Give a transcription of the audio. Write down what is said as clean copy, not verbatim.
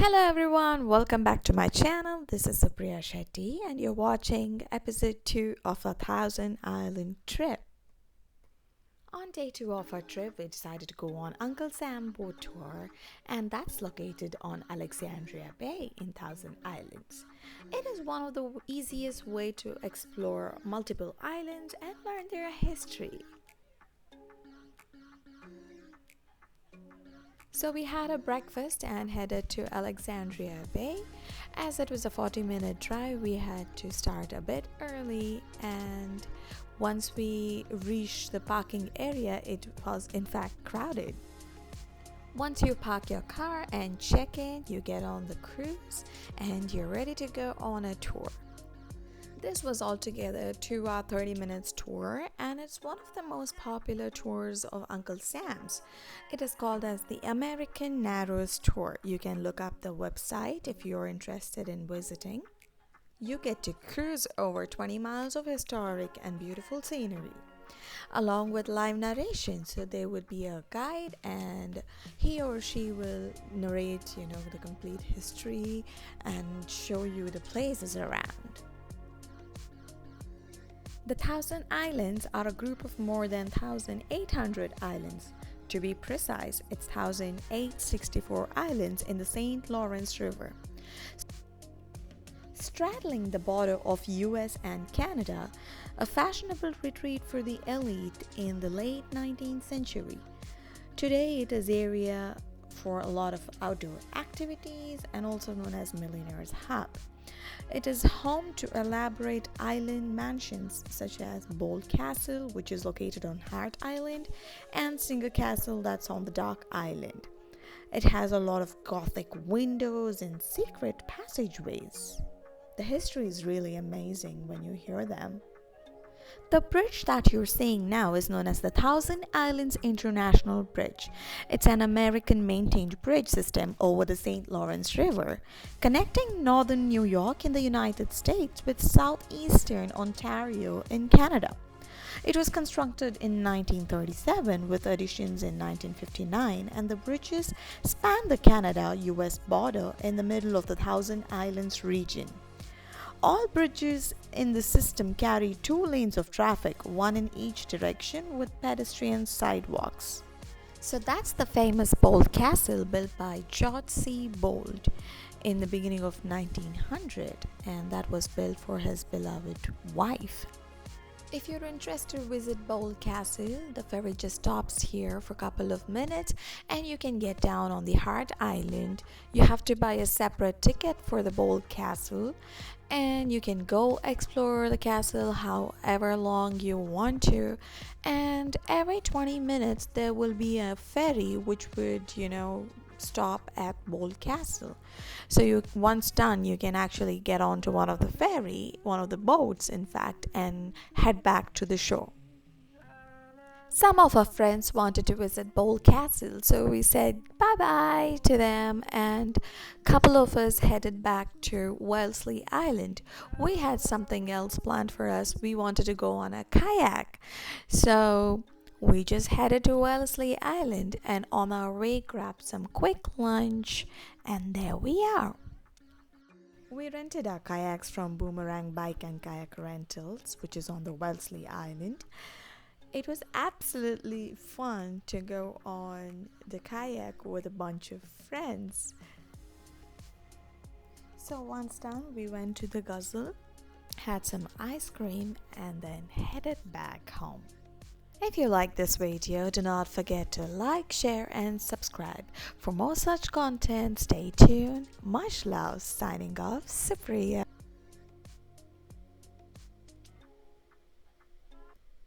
Hello everyone, welcome back to my channel. This is Supriya Shetty and you're watching episode 2 of a 1,000 island trip. On day 2 of our trip, we decided to go on Uncle Sam boat tour, and that's located on Alexandria Bay in Thousand Islands. It is one of the easiest way to explore multiple islands and learn their history. So we had a breakfast and headed to Alexandria Bay. As it was a 40-minute drive, we had to start a bit early, and once we reached the parking area, it was in fact crowded. Once you park your car and check in, you get on the cruise and you're ready to go on a tour. This was altogether a 2-hour 30 minutes tour, and it's one of the most popular tours of Uncle Sam's. It is called as the American Narrows Tour. You can look up the website if you're interested in visiting. You get to cruise over 20 miles of historic and beautiful scenery, along with live narration. So there would be a guide and he or she will narrate, the complete history and show you the places around. The 1,000 Islands are a group of more than 1,800 islands. To be precise, it's 1,864 islands in the St. Lawrence River, straddling the border of US and Canada, a fashionable retreat for the elite in the late 19th century. Today it is area for a lot of outdoor activities and also known as Millionaire's Hub. It is home to elaborate island mansions such as Bold Castle, which is located on Hart Island, and Singer Castle, that's on the Dark Island. It has a lot of Gothic windows and secret passageways. The history is really amazing when you hear them. The bridge that you're seeing now is known as the 1,000 Islands International Bridge. It's an American-maintained bridge system over the St. Lawrence River, connecting northern New York in the United States with southeastern Ontario in Canada. It was constructed in 1937 with additions in 1959, and the bridges span the Canada-US border in the middle of the 1,000 Islands region. All bridges in the system carry 2 lanes of traffic, one in each direction, with pedestrian sidewalks. So that's the famous Bold Castle built by George C. Bold in the beginning of 1900, and that was built for his beloved wife. If you're interested to visit Bold Castle, the ferry just stops here for a couple of minutes and you can get down on the Hart Island. You have to buy a separate ticket for the Bold Castle, and you can go explore the castle however long you want to, and every 20 minutes there will be a ferry which would stop at Bold Castle. So once done, you can actually get onto one of the boats in fact, and head back to the shore. Some of our friends wanted to visit Bold Castle, so we said bye-bye to them, and a couple of us headed back to Wellesley Island. We had something else planned for us. We wanted to go on a kayak. So we just headed to Wellesley Island, and on our way grabbed some quick lunch, and there we are. We rented our kayaks from Boomerang Bike and Kayak Rentals, which is on the Wellesley Island. It was absolutely fun to go on the kayak with a bunch of friends. So once done, we went to the Guzzle, had some ice cream, and then headed back home. If you like this video, do not forget to like, share, and subscribe. For more such content, stay tuned. Much love. Signing off, Supriya.